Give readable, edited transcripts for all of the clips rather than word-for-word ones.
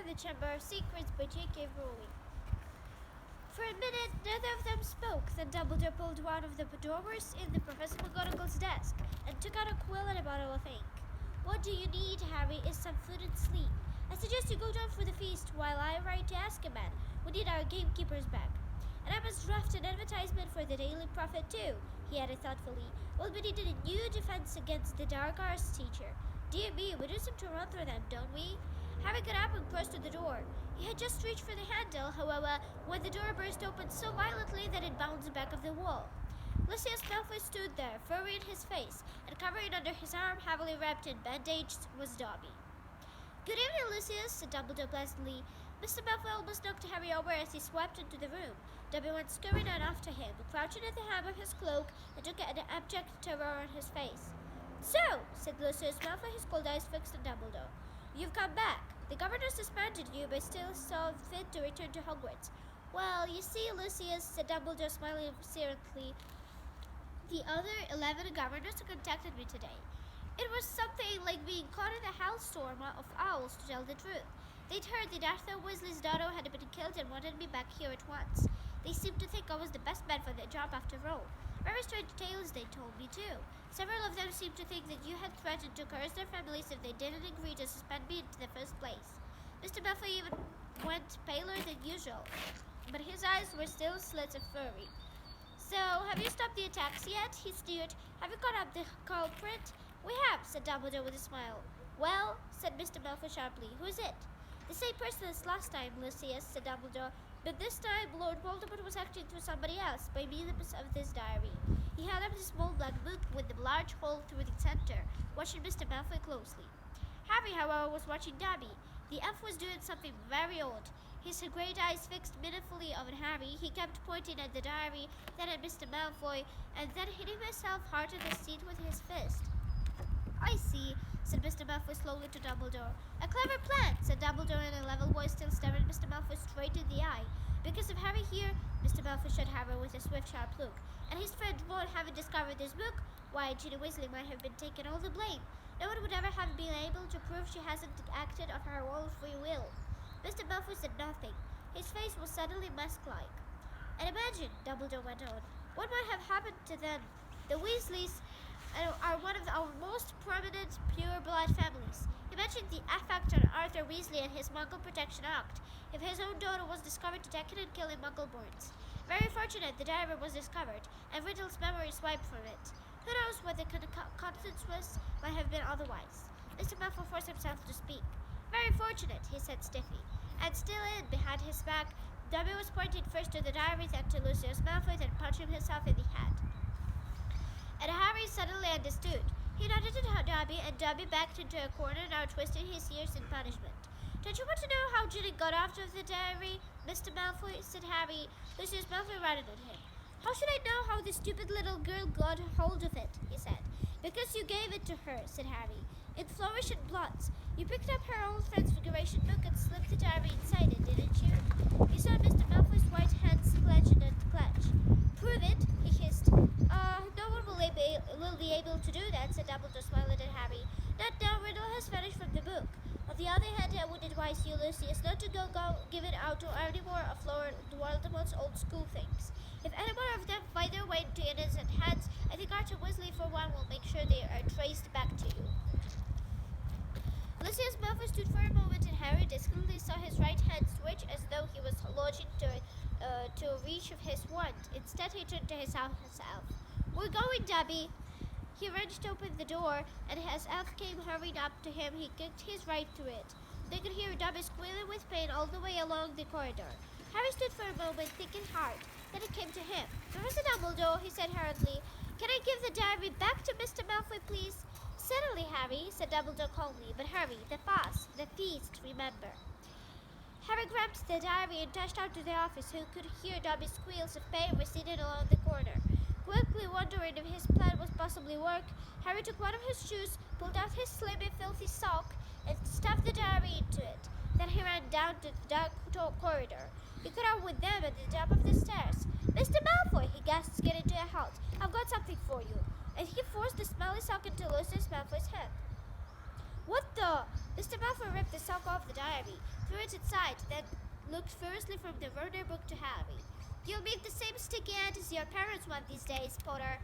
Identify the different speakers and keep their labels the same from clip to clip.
Speaker 1: the Chamber of Secrets by J.K. Rowling. For a minute, neither of them spoke. Then Dumbledore pulled one of the drawers in the Professor McGonagall's desk and took out a quill and a bottle of ink. What do you need, Harry, is some food and sleep. I suggest you go down for the feast while I write to Azkaban. We need our gamekeepers back. And I must draft an advertisement for the Daily Prophet too, he added thoughtfully. Well, we needed a new defense against the dark arts teacher. Dear me, we do seem to run through them, don't we? Harry got up and crossed to the door. He had just reached for the handle, however, when the door burst open so violently that it bounced back of the wall. Lucius Malfoy stood there, furry in his face, and covering under his arm, heavily wrapped in bandages, was Dobby. Good evening, Lucius, said Dumbledore pleasantly. Mr. Malfoy almost knocked Harry over as he swept into the room. Dobby went scurrying on after him, crouching at the hem of his cloak, and took an abject terror on his face. So, said Lucius Malfoy, his cold eyes fixed on Dumbledore. You've come back. The governor suspended you, but still saw fit to return to Hogwarts. Well, you see, Lucius, said Dumbledore, smiling seriously, the other 11 governors contacted me today. It was something like being caught in a hellstorm of owls, to tell the truth. They'd heard that Arthur Weasley's daughter had been killed and wanted me back here at once. They seemed to think I was the best man for the job after all. Very strange tales they told me, too. Several of them seemed to think that you had threatened to curse their families if they didn't agree to suspend me in the first place. Mr. Malfoy even went paler than usual, but his eyes were still slits of fury. So, have you stopped the attacks yet? He sneered. Have you caught up the culprit? We have, said Dumbledore with a smile. Well, said Mr. Malfoy sharply, who's it? The same person as last time, Lucius, said Dumbledore. But this time, Lord Voldemort was acting through somebody else by means of this diary. He held up the small black book with the large hole through the center, watching Mr. Malfoy closely. Harry, however, was watching Dobby. The elf was doing something very odd. His great eyes fixed meaningfully on Harry, he kept pointing at the diary, then at Mr. Malfoy, and then hitting himself hard on the seat with his fist. I see, said Mr. Malfoy slowly to Dumbledore. A clever plan, said Dumbledore in a level voice, still staring Mr. Malfoy straight in the eye. Because of Harry here, Mr. Malfoy shot Harry with a swift, sharp look. And his friend Ron having discovered this book, why, Ginny Weasley might have been taking all the blame. No one would ever have been able to prove she hasn't acted of her own free will. Mr. Malfoy said nothing. His face was suddenly mask-like. And imagine, Dumbledore went on, what might have happened to them? The Weasleys are one of our most prominent pure-blood families. Imagine the effect on Arthur Weasley and his Muggle Protection Act if his own daughter was discovered attacking and killing Muggleborns. Very fortunate the diary was discovered, and Riddle's memory swiped from it. Who knows what the consequence might have been otherwise? Mr. Malfoy forced himself to speak. Very fortunate, he said stiffly. And still in, behind his back, Dobby was pointing first to the diary, then to Lucius Malfoy, then punching himself in the head. And Harry suddenly understood. He nodded to Dobby, and Dobby backed into a corner, now twisting his ears in punishment. Don't you want to know how Ginny got out of the diary, Mr. Malfoy? Said Harry. Lucius Malfoy ran at him. How should I know how the stupid little girl got hold of it? He said. Because you gave it to her, said Harry. In flourish and blots. You picked up her old transfiguration book and slipped the diary inside it, didn't you? He saw Mr. Malfoy's white hands clench and clutch. Prove it, he hissed. No one will be able to do that, said Dumbledore, smiling at Harry. Not now, Riddle has vanished from the book. On the other hand, I would advise you, Lucius, not to go give it out to any more of Lord Voldemort's old school things. If any more of them find their way into innocent hands, I think Arthur Weasley, for one, will make sure they are traced back to you. Lucius Malfoy stood for a moment, and Harry distinctly saw his right hand switch as though he was lodging to reach of his wand. Instead, he turned to his elf. We're going, Dobby. He wrenched open the door, and as Elf came hurrying up to him, he kicked his right through it. They could hear Dobby squealing with pain all the way along the corridor. Harry stood for a moment, thinking hard. Then it came to him. Professor Dumbledore, he said hurriedly, can I give the diary back to Mr. Malfoy, please? Certainly, Harry, said Dumbledore calmly, but hurry, the feast, remember. Harry grabbed the diary and dashed out to the office, who could hear Dobby's squeals of pain receding along the corner. Quickly wondering if his plan would possibly work, Harry took one of his shoes, pulled out his slimy, filthy sock, and stuffed the diary into it. Then he ran down to the dark corridor. He got out with them at the top of the stairs. Mr. Malfoy, he gasped, getting to a halt. I've got something for you. And he forced the smelly sock into Lucius Malfoy's hand. What the? Mr. Malfoy ripped the sock off the diary, threw threw it aside, then looked furiously from the murder book to Harry. "You'll make the same sticky end as your parents want these days, Potter,"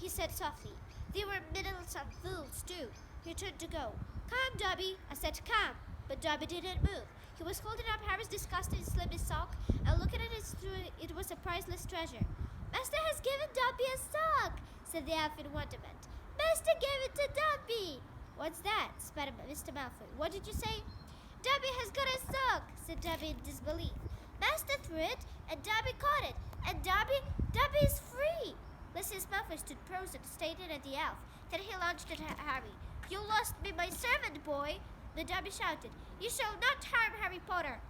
Speaker 1: he said softly. "They were middle-some fools, too." He turned to go. "Come, Dobby," I said, "come." But Dobby didn't move. He was holding up Harry's disgusting slippy sock and looking at it through it was a priceless treasure. "Master has given Dobby a sock," said the elf in wonderment. "Master gave it to Dobby." "What's that?" spat Mr. Malfoy. "What did you say?" "Dobby has got a sock," said Dobby in disbelief. "Master threw it, and Dobby caught it, and Dobby is free." Lucius Malfoy stood frozen, staring at the elf. Then he lunged at Harry. "You lost me my servant, boy!" The Dobby shouted. "You shall not harm Harry Potter!"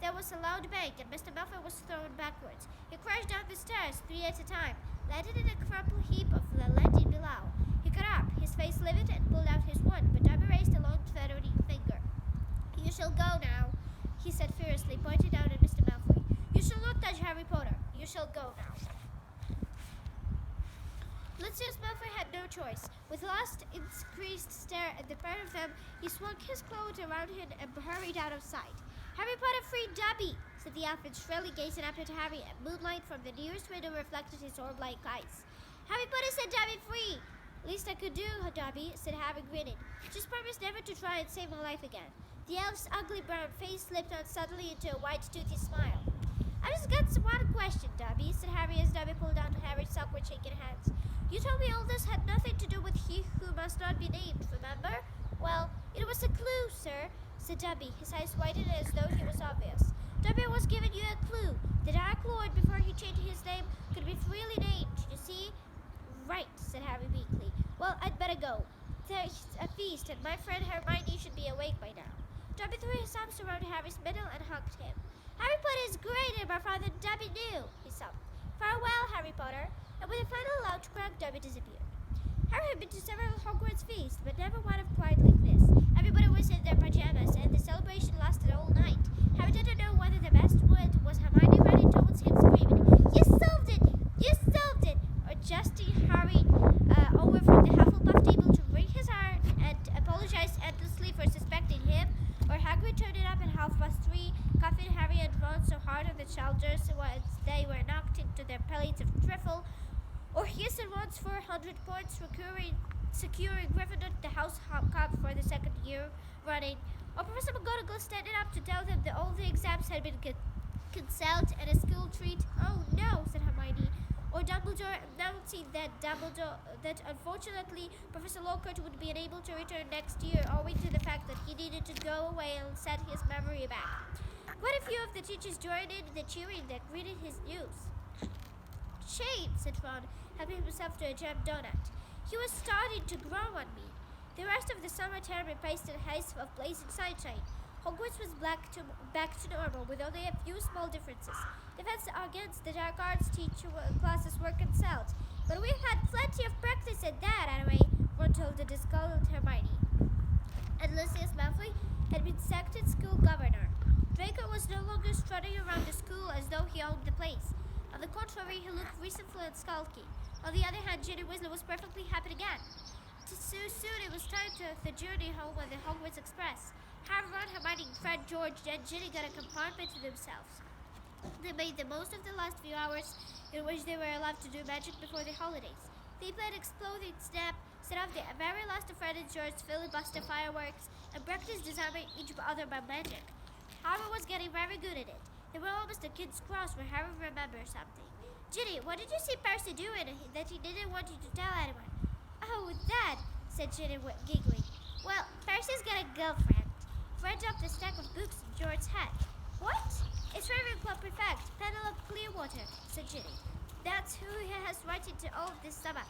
Speaker 1: There was a loud bang, and Mr. Malfoy was thrown backwards. He crashed down the stairs, 3 at a time, landed in a crumpled heap of the landing below. He got up, his face livid, and pulled out his wand, but Dobby raised a long, threatening finger. "You shall go now," he said furiously, pointing down at Mr. Malfoy. "You shall not touch Harry Potter. You shall go now." Lucius Malfoy had no choice. With last increased stare at the pair of them, he swung his cloak around him and hurried out of sight. "Harry Potter freed Dobby," said the elf, shrilly gazing up at Harry, and moonlight from the nearest window reflected his orb-like eyes. "Harry Potter set Dobby free." "Least I could do, Dobby," said Harry, grinning. "Just promise never to try and save my life again." The elf's ugly brown face slipped on suddenly into a white, toothy smile. "I just got one question, Dobby," said Harry as Dobby pulled down Harry's sock with shaking hands. "You told me all this had nothing to do with he who must not be named, remember?" "Well, it was a clue, sir," said Dobby, his eyes widened as though he was obvious. "Dobby was giving you a clue. The Dark Lord, before he changed his name, could be freely named, you see?" "Right," said Harry meekly. "Well, I'd better go. There's a feast, and my friend Hermione should be awake by now." Dobby threw his arms around Harry's middle and hugged him. "Harry Potter is greater by far than Dobby knew," he sobbed. "Farewell, Harry Potter." And with a final loud crack, Dobby disappeared. Harry had been to several Hogwarts feasts, but never one of quite like this. Everybody was in their pajamas, and the celebration lasted all night. Harry didn't know whether the best word was Hermione running towards him screaming, "You solved it! You solved it!" or Justin hurried over from the Hufflepuff table to wring his arm and apologize endlessly for suspecting him, or Hagrid turning up at 3:30, cuffing Harry and Ron so hard on the shoulders once they were knocked into their plates of trifle, or his and Ron's 400 points securing Gryffindor the House Cup for the second year running, or Professor McGonagall standing up to tell them that all the exams had been cancelled and a school treat. "Oh no," said Hermione. Or Dumbledore announcing that unfortunately Professor Lockhart would be unable to return next year owing to the fact that he needed to go away and set his memory back. Quite a few of the teachers joined in the cheering that greeted his news. "Shame," said Ron, helping himself to a jam donut. "He was starting to grow on me." The rest of the summer term replaced a haze of blazing sunshine. Hogwarts was back to normal, with only a few small differences. Defense against the dark arts classes were cancelled, but we've had plenty of practice at that anyway, Ron told the discolored Hermione. And Lucius Malfoy had been sacked school governor. Draco was no longer strutting around the school as though he owned the place. On the contrary, he looked resentful and sulky. On the other hand, Ginny Weasley was perfectly happy again. So soon it was time to the journey home on the Hogwarts Express. Harry, Ron, Hermione, Fred, George, and Ginny got a compartment to themselves. They made the most of the last few hours in which they were allowed to do magic before the holidays. They played Exploding Snap, set off the very last of Fred and George's filibuster fireworks, and practiced disarming each other by magic. Harry was getting very good at it. They were almost a kid's cross where Harry remembered something. "Ginny, what did you see Percy doing that he didn't want you to tell anyone?" "Oh, that," said Ginny, giggling. "Well, Percy's got a girlfriend." Fred dropped a stack of books in George's head. "What?" "It's Ravenclaw Prefect, Penelope Clearwater," said Ginny. "That's who he has writing to all this summer.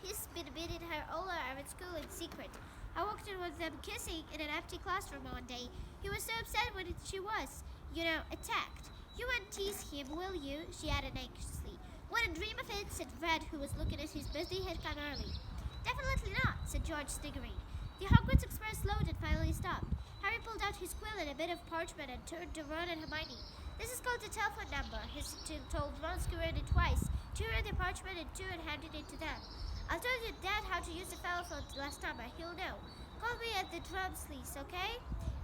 Speaker 1: He's been meeting her all around school in secret. I walked in with them kissing in an empty classroom one day. He was so upset when she was, attacked. You won't tease him, will you?" she added anxiously. "Wouldn't dream of it," said Fred, who was looking at his busy head come early. "Definitely not," said George, sniggering. The Hogwarts Express slowed and finally stopped. Harry pulled out his quill and a bit of parchment and turned to Ron and Hermione. "This is called the telephone number," he told Ron, screwing it twice, tearing the parchment in two and handed it to them. "I told your dad how to use the telephone last summer. He'll know. Call me at the Drumsleys, okay?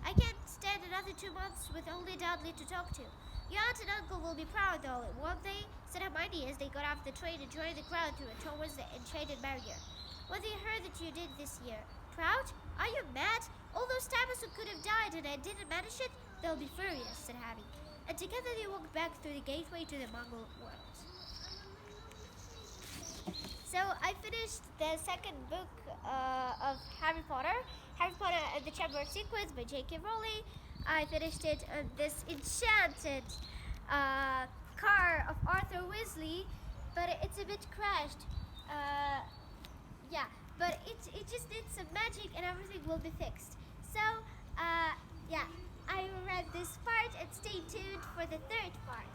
Speaker 1: I can't stand it another 2 months with only Dudley to talk to. Your aunt and uncle will be proud, though, won't they? Said Hermione as they got off the train and joined the crowd towards the enchanted barrier. What they heard that you did this year. Proud? Are you mad? All those times who could have died and I didn't manage it? They'll be furious, said Harry. And together they walked back through the gateway to the Muggle world. So I finished the second book of Harry Potter and the Chamber of Secrets by J.K. Rowling. I finished it on this enchanted car of Arthur Weasley, but it's a bit crashed. Yeah, but it just needs some magic and everything will be fixed. So, yeah, I read this part and stay tuned for the third part.